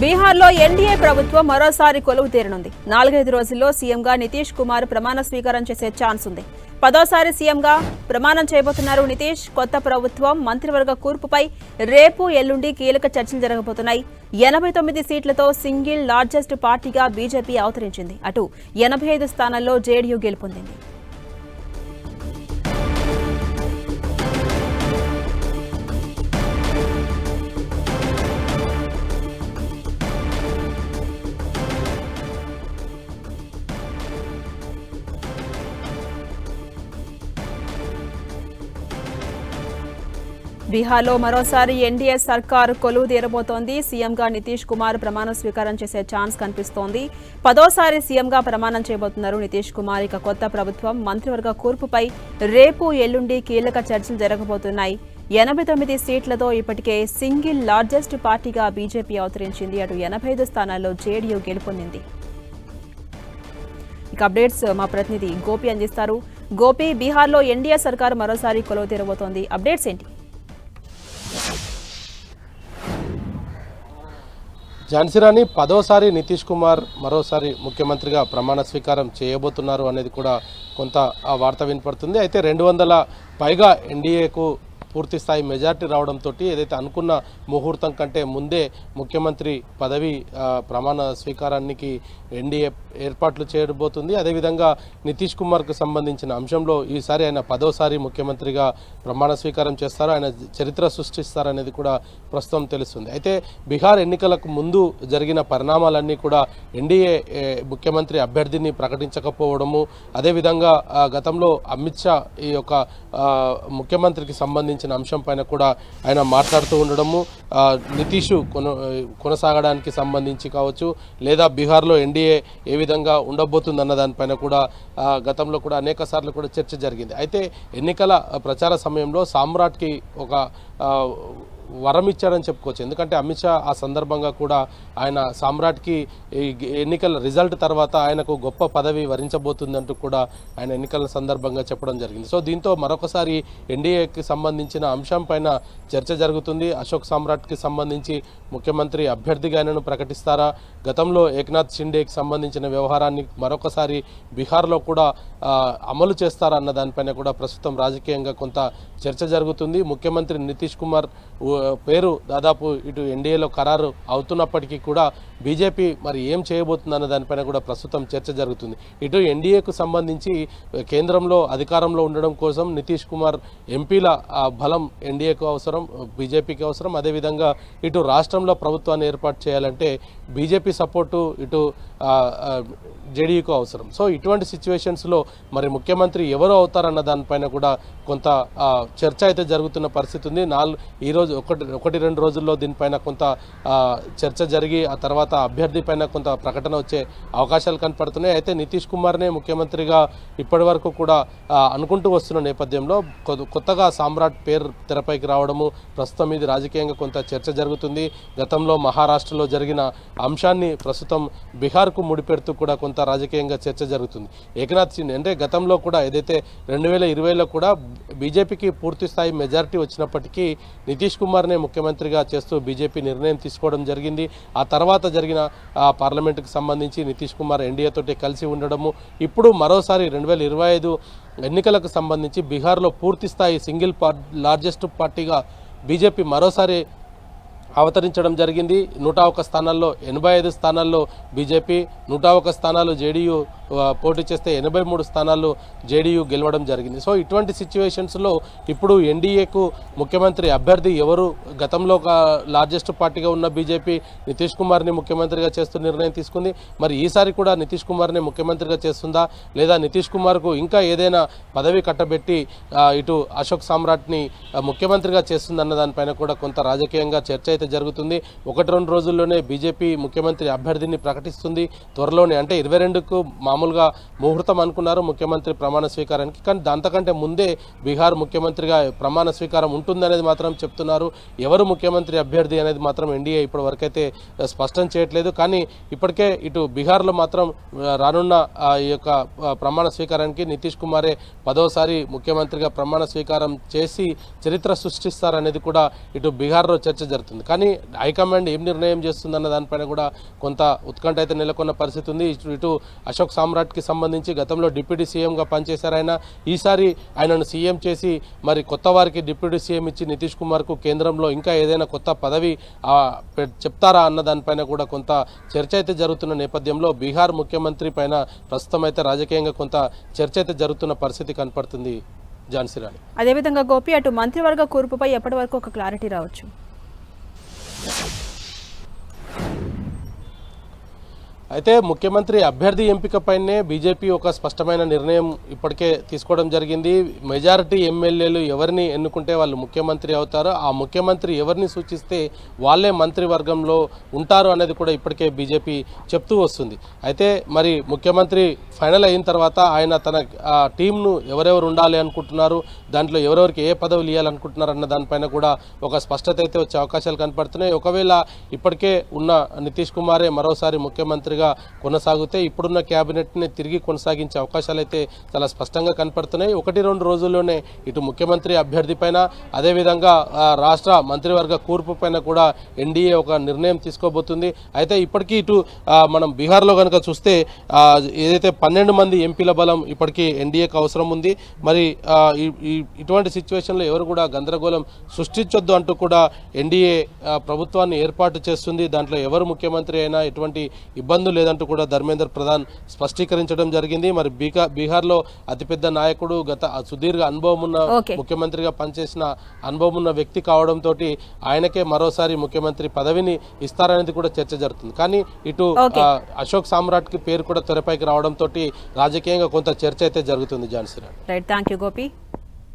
బీహార్లో ఎన్డీఏ ప్రభుత్వం మరోసారి కొలువు తీరనుంది. 4-5 రోజుల్లో సీఎంగా నితీష్ కుమార్ ప్రమాణ స్వీకారం చేసే ఛాన్స్ ఉంది. 10వ సీఎంగా ప్రమాణం చేయబోతున్నారు నితీష్. కొత్త ప్రభుత్వం మంత్రివర్గ కూర్పుపై రేపు ఎల్లుండి కీలక చర్చలు జరగబోతున్నాయి. 89 సీట్లతో సింగిల్ లార్జెస్ట్ పార్టీగా బీజేపీ అవతరించింది. అటు 85 స్థానాల్లో జేడీయూ గెలుపొందింది. బీహార్లో మరోసారి ఎన్డీఏ సర్కార్ కొలువు తీరబోతోంది. సీఎంగా నితీష్ కుమార్ ప్రమాణ స్వీకారం చేసే ఛాన్స్ కనిపిస్తోంది. 10వ సీఎంగా ప్రమాణం చేయబోతున్నారు నితీష్ కుమార్. ఇక కొత్త ప్రభుత్వం మంత్రివర్గ కూర్పుపై రేపు ఎల్లుండి కీలక చర్చలు జరగబోతున్నాయి. 89 సీట్లతో ఇప్పటికే సింగిల్ లార్జెస్ట్ పార్టీగా బీజేపీ అవతరించింది. అటు 85 స్థానాల్లో జేడీయూ గెలుపొందింది. ఇక అప్డేట్స్ మా ప్రతినిధి గోపి అందిస్తారు. గోపి, బీహార్లో ఎన్డీఏ సర్కార్ మరోసారి కొలువు తీరబోతోంది. అప్డేట్స్ ఏంటి? ఝాన్సీరాణి 10వసారి నితీష్ కుమార్ మరోసారి ముఖ్యమంత్రిగా ప్రమాణ స్వీకారం చేయబోతున్నారు అనేది కూడా కొంత వార్త వినపడుతుంది. అయితే 200 పైగా ఎన్డీఏకు పూర్తి స్థాయి మెజార్టీ రావడంతో ఏదైతే అనుకున్న ముహూర్తం కంటే ముందే ముఖ్యమంత్రి పదవి ప్రమాణ స్వీకారానికి ఎన్డీఏ ఏర్పాట్లు చేయబోతుంది. అదేవిధంగా నితీష్ కుమార్కు సంబంధించిన అంశంలో ఈసారి ఆయన 10వసారి ముఖ్యమంత్రిగా ప్రమాణ స్వీకారం చేస్తారు. ఆయన చరిత్ర సృష్టిస్తారనేది కూడా ప్రస్తుతం తెలుస్తుంది. అయితే బీహార్ ఎన్నికలకు ముందు జరిగిన పరిణామాలన్నీ కూడా ఎన్డీఏ ముఖ్యమంత్రి అభ్యర్థిని ప్రకటించకపోవడము, అదేవిధంగా గతంలో అమిత్ షా ఈ యొక్క ముఖ్యమంత్రికి సంబంధించిన అంశం పైన కూడా ఆయన మాట్లాడుతూ ఉండడము, నితీష్ కొనసాగడానికి సంబంధించి కావచ్చు, లేదా బీహార్లో ఎన్డీఏ ఏ విధంగా ఉండబోతుందన్న దానిపైన కూడా గతంలో కూడా అనేక సార్లు కూడా చర్చ జరిగింది. అయితే ఎన్నికల ప్రచార సమయంలో సామ్రాట్కి ఒక వరం ఇచ్చారని చెప్పుకోవచ్చు. ఎందుకంటే అమిత్ షా ఆ సందర్భంగా కూడా ఆయన సామ్రాట్కి ఎన్నికల రిజల్ట్ తర్వాత ఆయనకు గొప్ప పదవి వరించబోతుందంటూ కూడా ఆయన ఎన్నికల సందర్భంగా చెప్పడం జరిగింది. సో దీంతో మరొకసారి ఎన్డీఏకి సంబంధించిన అంశం పైన చర్చ జరుగుతుంది. అశోక్ సామ్రాట్కి సంబంధించి ముఖ్యమంత్రి అభ్యర్థిగా ఆయనను ప్రకటిస్తారా, గతంలో ఏక్నాథ్ షిండేకి సంబంధించిన వ్యవహారాన్ని మరొకసారి బీహార్లో కూడా అమలు చేస్తారా అన్న దానిపైన కూడా ప్రస్తుతం రాజకీయంగా కొంత చర్చ జరుగుతుంది. ముఖ్యమంత్రి నితీష్ కుమార్ పేరు దాదాపు ఇటు ఎన్డీఏలో ఖరారు అవుతున్నప్పటికీ కూడా బీజేపీ మరి ఏం చేయబోతుందన్న దానిపైన కూడా ప్రస్తుతం చర్చ జరుగుతుంది. ఇటు ఎన్డీఏకు సంబంధించి కేంద్రంలో అధికారంలో ఉండడం కోసం నితీష్ కుమార్ ఎంపీల బలం ఎన్డీఏకు అవసరం, బీజేపీకి అవసరం. అదేవిధంగా ఇటు రాష్ట్రంలో ప్రభుత్వాన్ని ఏర్పాటు చేయాలంటే బీజేపీ సపోర్టు ఇటు జేడీయూకు అవసరం. సో ఇటువంటి సిచ్యువేషన్స్లో మరి ముఖ్యమంత్రి ఎవరు అవుతారన్న దానిపైన కూడా కొంత చర్చ అయితే జరుగుతున్న పరిస్థితి ఉంది. ఈరోజు 1-2 రోజుల్లో దీనిపైన కొంత చర్చ జరిగి ఆ తర్వాత అభ్యర్థి పైన కొంత ప్రకటన వచ్చే అవకాశాలు కనపడుతున్నాయి. అయితే నితీష్ కుమార్నే ముఖ్యమంత్రిగా ఇప్పటి వరకు కూడా అనుకుంటూ వస్తున్న నేపథ్యంలో కొత్తగా సామ్రాట్ పేరు తెరపైకి రావడము ప్రస్తుతం ఇది రాజకీయంగా కొంత చర్చ జరుగుతుంది. గతంలో మహారాష్ట్రలో జరిగిన అంశాన్ని ప్రస్తుతం బీహార్కు ముడిపెడుతూ కూడా కొంత రాజకీయంగా చర్చ జరుగుతుంది. ఏకనాథ్ షిండే అంటే గతంలో కూడా ఏదైతే 2020లో కూడా బీజేపీకి పూర్తి స్థాయి మెజారిటీ వచ్చినప్పటికీ నితీష్ కుమార్నే ముఖ్యమంత్రిగా చేస్తూ బీజేపీ నిర్ణయం తీసుకోవడం జరిగింది. ఆ తర్వాత జరిగిన పార్లమెంటుకు సంబంధించి నితీష్ కుమార్ ఎన్డీఏతోటి కలిసి ఉండడము, ఇప్పుడు మరోసారి 2025 ఎన్నికలకు సంబంధించి బీహార్లో పూర్తి స్థాయి సింగిల్ లార్జెస్ట్ పార్టీగా బీజేపీ మరోసారి అవతరించడం జరిగింది. 101 స్థానాల్లో 85 స్థానాల్లో బీజేపీ, 101 స్థానాలు జేడీయూ పోటీ చేస్తే 83 స్థానాల్లో జేడీయూ గెలవడం జరిగింది. సో ఇటువంటి సిచ్యువేషన్స్లో ఇప్పుడు ఎన్డీఏకు ముఖ్యమంత్రి అభ్యర్థి ఎవరు, గతంలో లార్జెస్ట్ పార్టీగా ఉన్న బీజేపీ నితీష్ కుమార్ని ముఖ్యమంత్రిగా చేస్తూ నిర్ణయం తీసుకుంది. మరి ఈసారి కూడా నితీష్ కుమార్ని ముఖ్యమంత్రిగా చేస్తుందా, లేదా నితీష్ కుమార్కు ఇంకా ఏదైనా పదవి కట్టబెట్టి ఇటు అశోక్ సామ్రాట్ని ముఖ్యమంత్రిగా చేస్తుందన్న దానిపైన కూడా కొంత రాజకీయంగా చర్చ అయితే జరుగుతుంది. 1-2 రోజుల్లోనే బీజేపీ ముఖ్యమంత్రి అభ్యర్థిని ప్రకటిస్తుంది. త్వరలోనే అంటే 22కు మామూలుగా ముహూర్తం అనుకున్నారు ముఖ్యమంత్రి ప్రమాణ స్వీకారానికి. కానీ అంతకంటే ముందే బీహార్ ముఖ్యమంత్రిగా ప్రమాణ స్వీకారం ఉంటుందనేది మాత్రం చెప్తున్నారు. ఎవరు ముఖ్యమంత్రి అభ్యర్థి అనేది మాత్రం ఎన్డీఏ ఇప్పటి వరకైతే స్పష్టం చేయట్లేదు. కానీ ఇప్పటికే ఇటు బీహార్లో మాత్రం రానున్న ఈ యొక్క ప్రమాణ స్వీకారానికి నితీష్ కుమారే 10వసారి ముఖ్యమంత్రిగా ప్రమాణ స్వీకారం చేసి చరిత్ర సృష్టిస్తారనేది కూడా ఇటు బీహార్లో చర్చ జరుగుతుంది. కానీ హైకమాండ్ ఏం నిర్ణయం చేస్తుందన్న దానిపైన కూడా కొంత ఉత్కంఠ అయితే నెలకొన్న పరిస్థితి ఉంది. ఇటు అశోక్ సామ్రాట్కి సంబంధించి గతంలో డిప్యూటీ సీఎంగా పనిచేశారు ఆయన. ఈసారి ఆయనను సీఎం చేసి మరి కొత్త వారికి డిప్యూటీ సీఎం ఇచ్చి నితీష్ కుమార్కు కేంద్రంలో ఇంకా ఏదైనా కొత్త పదవి చెప్తారా అన్న దానిపైన కూడా కొంత చర్చ అయితే జరుగుతున్న నేపథ్యంలో బీహార్ ముఖ్యమంత్రి పైన ప్రస్తుతం అయితే రాజకీయంగా కొంత చర్చ అయితే జరుగుతున్న పరిస్థితి కనపడుతుంది. ఝాన్సీ రాణి, అదేవిధంగా గోపి, అటు మంత్రివర్గ కూర్పుపై ఎప్పటి వరకు ఒక క్లారిటీ రావచ్చు? అయితే ముఖ్యమంత్రి అభ్యర్థి ఎంపికపైనే బీజేపీ ఒక స్పష్టమైన నిర్ణయం ఇప్పటికే తీసుకోవడం జరిగింది. మెజారిటీ ఎమ్మెల్యేలు ఎవరిని ఎన్నుకుంటే వాళ్ళు ముఖ్యమంత్రి అవుతారో, ఆ ముఖ్యమంత్రి ఎవరిని సూచిస్తే వాళ్ళే మంత్రివర్గంలో ఉంటారు అనేది కూడా ఇప్పటికే బీజేపీ చెప్తూ వస్తుంది. అయితే మరి ముఖ్యమంత్రి ఫైనల్ అయిన తర్వాత ఆయన తన టీంను ఎవరెవరు ఉండాలి అనుకుంటున్నారు, దాంట్లో ఎవరెవరికి ఏ పదవులు ఇవ్వాలనుకుంటున్నారు అన్న దానిపైన కూడా ఒక స్పష్టత అయితే వచ్చే అవకాశాలు కనపడుతున్నాయి. ఒకవేళ ఇప్పటికే ఉన్న నితీష్ కుమారే మరోసారి ముఖ్యమంత్రిగా కొనసాగితే ఇప్పుడున్న క్యాబినెట్ని తిరిగి కొనసాగించే అవకాశాలు అయితే చాలా స్పష్టంగా కనపడుతున్నాయి. 1-2 రోజుల్లోనే ఇటు ముఖ్యమంత్రి అభ్యర్థి పైన, అదేవిధంగా రాష్ట్ర మంత్రివర్గ కూర్పు పైన కూడా ఎన్డీఏ ఒక నిర్ణయం తీసుకోబోతుంది. అయితే ఇప్పటికీ ఇటు మనం బీహార్లో కనుక చూస్తే ఏదైతే 12 మంది ఎంపీల బలం ఇప్పటికీ ఎన్డీఏకి అవసరం ఉంది. మరి ఇటువంటి సిచ్యువేషన్లో ఎవరు కూడా గందరగోళం సృష్టించొద్దు అంటూ కూడా ఎన్డీఏ ప్రభుత్వాన్ని ఏర్పాటు చేస్తుంది. దాంట్లో ఎవరు ముఖ్యమంత్రి అయినా ఎటువంటి ఇబ్బందులు లేదంటూ కూడా ధర్మేంద్ర ప్రధాన్ స్పష్టీకరించడం జరిగింది. మరి బీహార్లో అతిపెద్ద నాయకుడు, గత సుదీర్ఘ అనుభవం ఉన్న ముఖ్యమంత్రిగా పనిచేసిన అనుభవం ఉన్న వ్యక్తి కావడంతో ఆయనకే మరోసారి ముఖ్యమంత్రి పదవిని ఇస్తారనేది కూడా చర్చ జరుగుతుంది. కానీ ఇటు అశోక్ సామ్రాట్ కి పేరు కూడా తెరపైకి రావడంతో రాజకీయంగా కొంత చర్చ అయితే జరుగుతుంది. ఝాన్సీ రాణి, రైట్, థాంక్యూ గోపి.